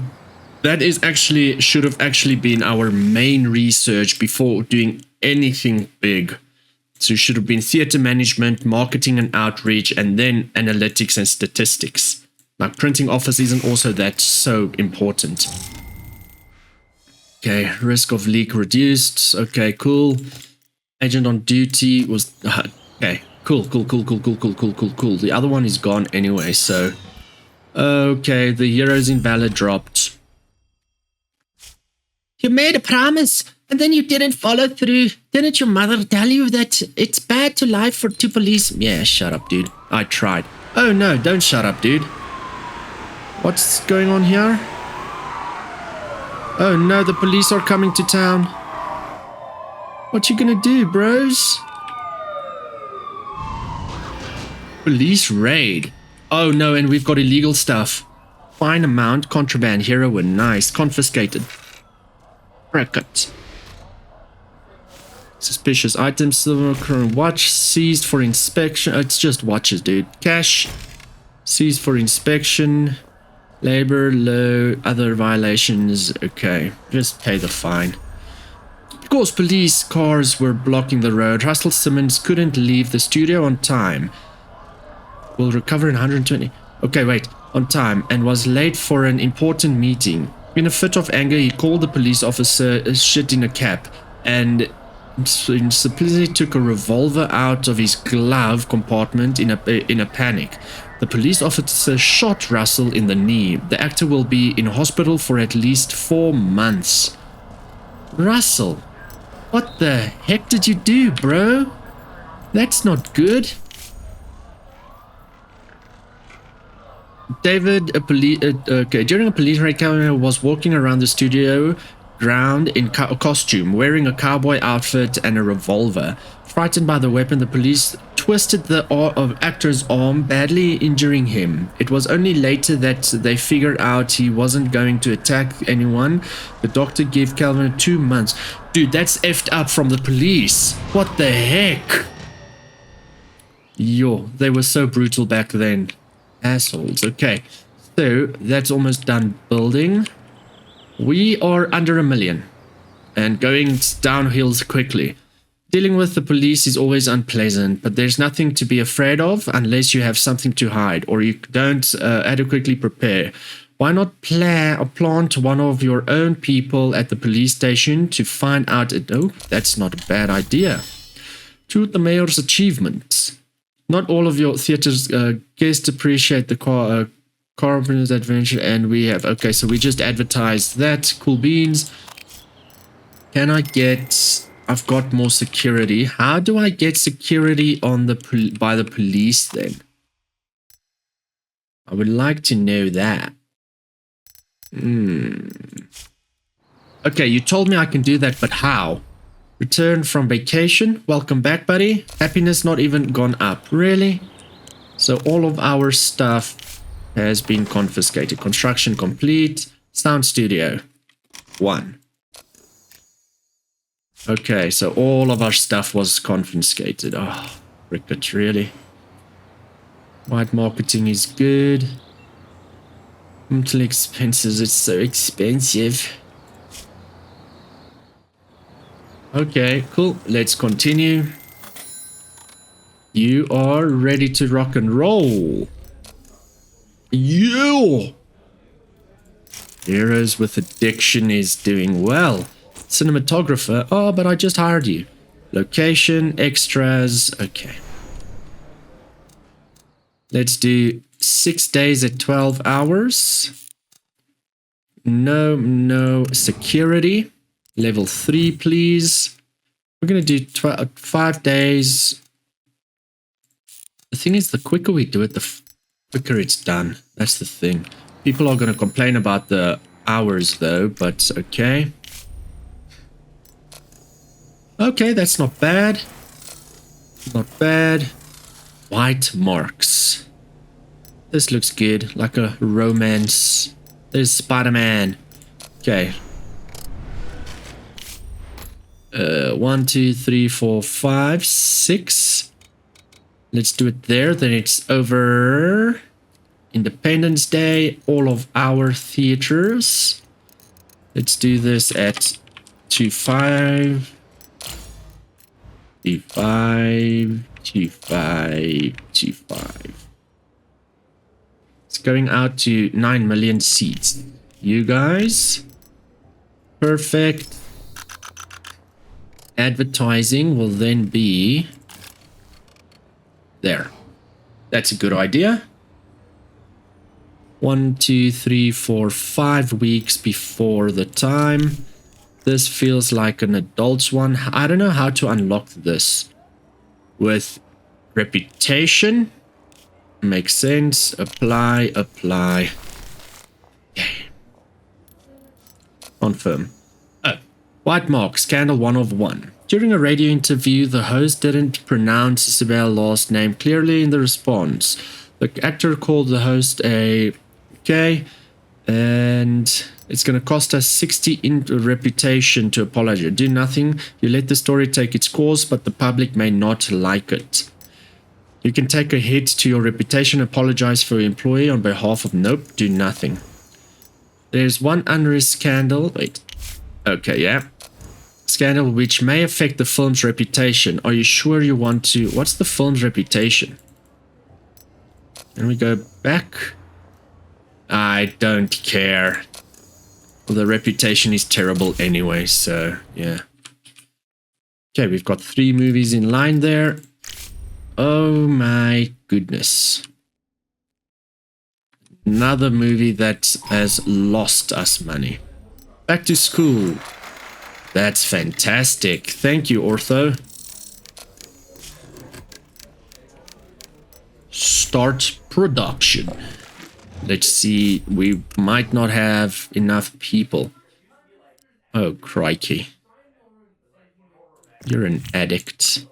that is actually, should have actually been our main research before doing anything big. So it should have been theater management, marketing and outreach, and then analytics and statistics. Like printing office isn't also that so important. Okay, risk of leak reduced. Okay, cool. Agent on duty was... okay, cool. The other one is gone anyway, so... Okay, the hero's invalid dropped. You made a promise, and then you didn't follow through. Didn't your mother tell you that it's bad to lie to police? Yeah, shut up, dude. I tried. Oh no, don't shut up, dude. What's going on here? Oh no, the police are coming to town. What you gonna do, bros? Police raid. Oh no, and we've got illegal stuff. Fine amount, contraband, heroin, nice, confiscated. Bracket. Suspicious items, silver current watch, seized for inspection. It's just watches, dude. Cash, seized for inspection. Labor, low, other violations. Okay, just pay the fine. Because police cars were blocking the road, Russell Simmons couldn't leave the studio on time. Will recover in 120. Okay, wait. On time and was late for an important meeting. In a fit of anger, he called the police officer a shit in a cap and in simplicity took a revolver out of his glove compartment in a panic. The police officer shot Russell in the knee. The actor will be in hospital for at least 4 months. Russell, what the heck did you do, bro? That's not good. David, during a police raid, was walking around the studio ground in costume, wearing a cowboy outfit and a revolver. Frightened by the weapon, the police twisted the actor's arm, badly injuring him. It was only later that they figured out he wasn't going to attack anyone. The doctor gave Calvin 2 months. Dude, that's effed up from the police. What the heck? Yo, they were so brutal back then. Assholes. Okay, so that's almost done building. We are under 1 million and going downhills quickly. Dealing with the police is always unpleasant, but there's nothing to be afraid of unless you have something to hide or you don't adequately prepare. Why not plant one of your own people at the police station to find out? Oh, that's not a bad idea. To the mayor's achievements. Not all of your theaters guests appreciate the Carpenter's adventure, and we have... Okay, so we just advertised that. Cool beans. Can I get... I've got more security. How do I get security on the by the police then? I would like to know that. Okay, you told me I can do that, but how? Return from vacation. Welcome back, buddy. Happiness not even gone up. Really? So all of our stuff has been confiscated. Construction complete. Sound studio. 1. Okay, so all of our stuff was confiscated. Oh, Rickett, really? White marketing is good. Monthly expenses, it's so expensive. Okay, cool. Let's continue. You are ready to rock and roll. You! Heroes with Addiction is doing well. Cinematographer. Oh, but I just hired you. Location, extras. Okay. Let's do 6 days at 12 hours. No. Security. Level 3, please. We're going to do 5 days. The thing is, the quicker we do it, the quicker it's done. That's the thing. People are going to complain about the hours, though, but okay. Okay, that's not bad. Not bad. White marks. This looks good, like a romance. There's Spider-Man. Okay. 1, 2, 3, 4, 5, 6. Let's do it there. Then it's over. Independence Day. All of our theaters. Let's do this at 25. 25. 25. 25. It's going out to 9 million seats. You guys. Perfect. Advertising will then be there. That's a good idea. 1, 2, 3, 4, 5 weeks before the time. This feels like an adult's one. I don't know how to unlock this. With reputation. Makes sense. Apply. Okay. Confirm. White marks, scandal 1 of 1. During a radio interview, the host didn't pronounce Isabel's last name clearly in the response. The actor called the host a... Okay. And it's going to cost us 60 in reputation to apologize. Do nothing. You let the story take its course, but the public may not like it. You can take a hit to your reputation, apologize for your employee on behalf of... Nope, do nothing. There's one unrest scandal. Wait. Okay, yeah. Scandal which may affect the film's reputation. Are you sure you want to... What's the film's reputation? And we go back. I don't care. Well, the reputation is terrible anyway, so yeah. Okay, we've got 3 movies in line there. Oh my goodness. Another movie that has lost us money. Back to school. That's fantastic. Thank you, Ortho. Start production. Let's see. We might not have enough people. Oh, crikey. You're an addict.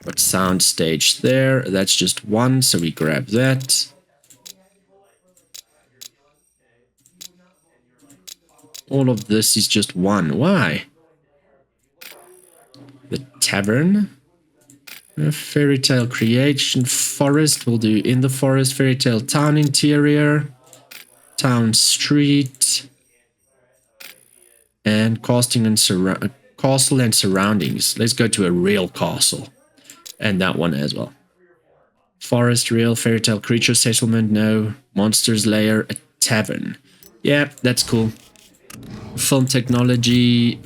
Got sound stage there. That's just 1, so we grab that. All of this is just 1. Why? The tavern. Fairy tale creation. Forest. We'll do in the forest. Fairy tale town interior. Town street. And casting and castle and surroundings. Let's go to a real castle. And that one as well. Forest, real, fairy tale creature, settlement, no. Monsters lair, a tavern. Yeah, that's cool. Film technology,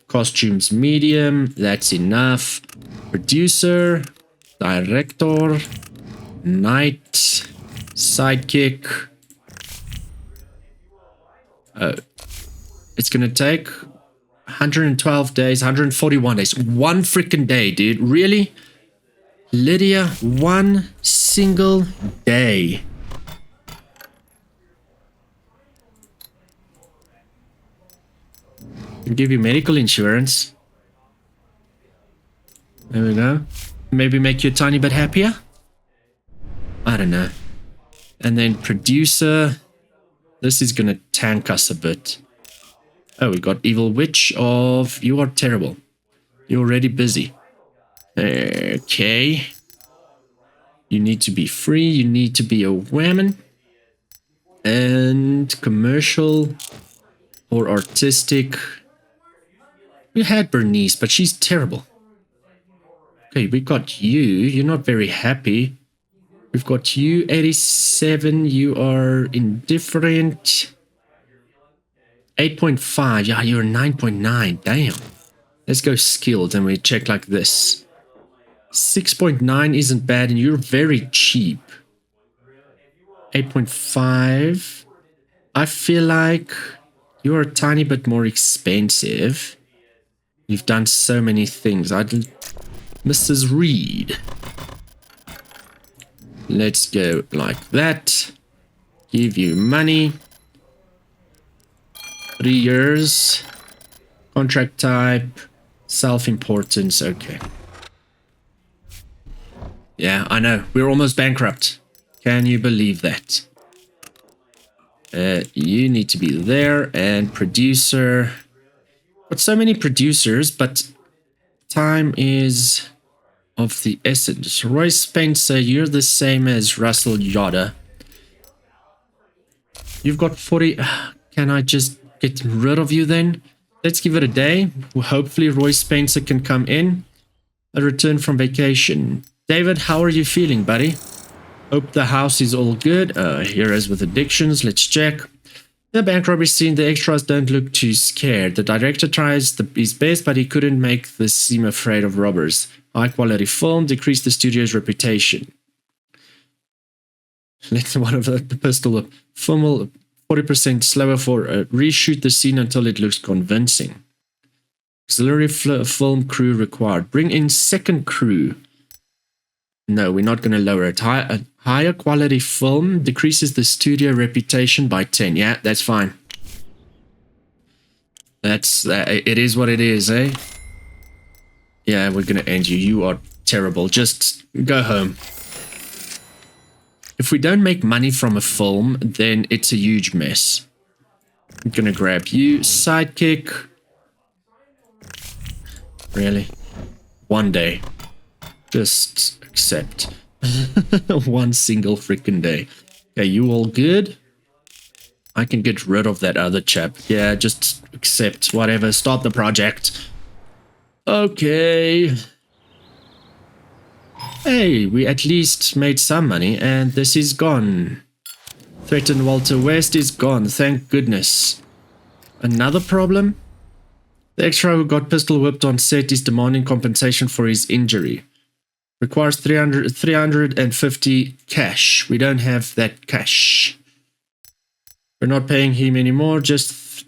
costumes medium, that's enough. Producer, director, knight, sidekick. Oh, it's gonna take 112 days, 141 days. 1 freaking day, dude. Really? Lydia, 1 single day. I'll give you medical insurance. There we go. Maybe make you a tiny bit happier? I don't know. And then producer. This is gonna tank us a bit. Oh, we got Evil Witch of... You are terrible. You're already busy. Okay. You need to be free. You need to be a woman. And commercial or artistic. We had Bernice, but she's terrible. Okay, we got you. You're not very happy. We've got you, 87. You are indifferent. 8.5. Yeah, you're 9.9. Damn. Let's go skilled and we check like this. 6.9 isn't bad and you're very cheap. 8.5. I feel like you're a tiny bit more expensive. You've done so many things. Mrs. Reed. Let's go like that. Give you money. 3 years. Contract type. Self-importance. Okay. Yeah, I know. We're almost bankrupt. Can you believe that? You need to be there. And producer. Got so many producers, but time is of the essence. Roy Spencer, you're the same as Russell Yoder. You've got 40. Can I just get rid of you then? Let's give it a day. Hopefully Roy Spencer can come in. A return from vacation. David, how are you feeling, buddy? Hope the house is all good. Heroes with addictions. Let's check. The bank robbery scene, the extras don't look too scared. The director tries his best, but he couldn't make this seem afraid of robbers. High quality film, decrease the studio's reputation. Let one of the pistol film 40% slower for reshoot the scene until it looks convincing. Auxiliary film crew required. Bring in second crew. No, we're not going to lower it. Higher quality film decreases the studio reputation by 10. Yeah, that's fine. That's it is what it is, eh? Yeah, we're going to end you. You are terrible. Just go home. If we don't make money from a film, then it's a huge mess. I'm going to grab you. Sidekick. Really? 1 day. Just accept. 1 single freaking day. Okay, you all good? I can get rid of that other chap. Yeah, just accept. Whatever. Start the project. Okay. Hey, we at least made some money, and this is gone. Threatened Walter West is gone, thank goodness. Another problem? The extra who got pistol whipped on set is demanding compensation for his injury. Requires 350 cash. We don't have that cash. We're not paying him anymore. Just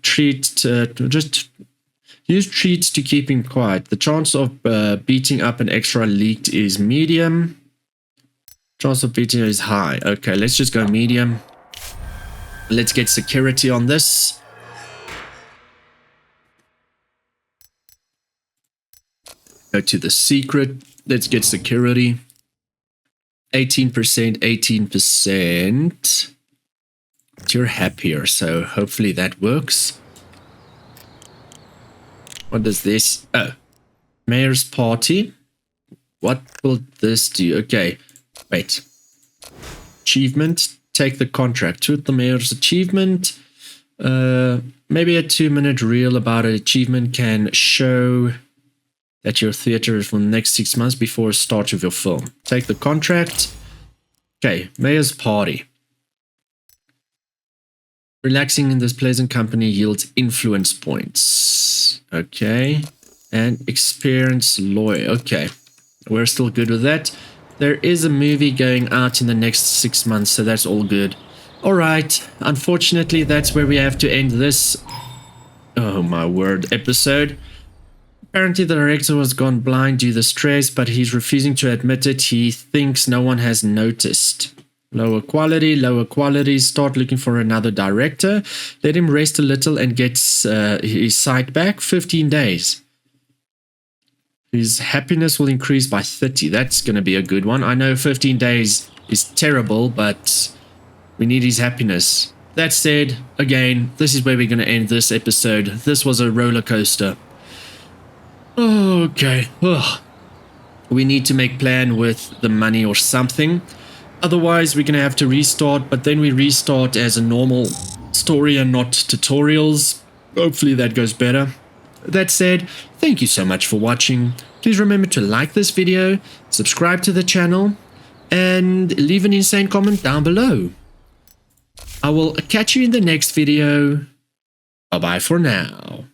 use treats to keep him quiet. The chance of beating up an extra leaked is medium. Chance of beating is high. Okay, let's just go medium. Let's get security on this. Go to the secret. Let's get security. 18%, 18%. You're happier, so hopefully that works. What does this? Oh, mayor's party. What will this do? Okay, wait. Achievement. Take the contract. With the mayor's achievement. Maybe a 2-minute reel about an achievement can show that your theater is for the next 6 months before the start of your film. Take the contract. Okay, mayor's party. Relaxing in this pleasant company yields influence points. Okay. And experienced lawyer. Okay. We're still good with that. There is a movie going out in the next 6 months, so that's all good. Alright. Unfortunately, that's where we have to end this, oh my word, episode. Apparently the director was gone blind due to stress, but he's refusing to admit it. He thinks no one has noticed. Lower quality. Start looking for another director. Let him rest a little and get his sight back. 15 days. His happiness will increase by 30. That's going to be a good one. I know 15 days is terrible, but we need his happiness. That said, again, this is where we're going to end this episode. This was a roller coaster. Okay. Ugh. We need to make plan with the money or something. Otherwise, we're going to have to restart, but then we restart as a normal story and not tutorials. Hopefully that goes better. That said, thank you so much for watching. Please remember to like this video, subscribe to the channel, and leave an insane comment down below. I will catch you in the next video. Bye-bye for now.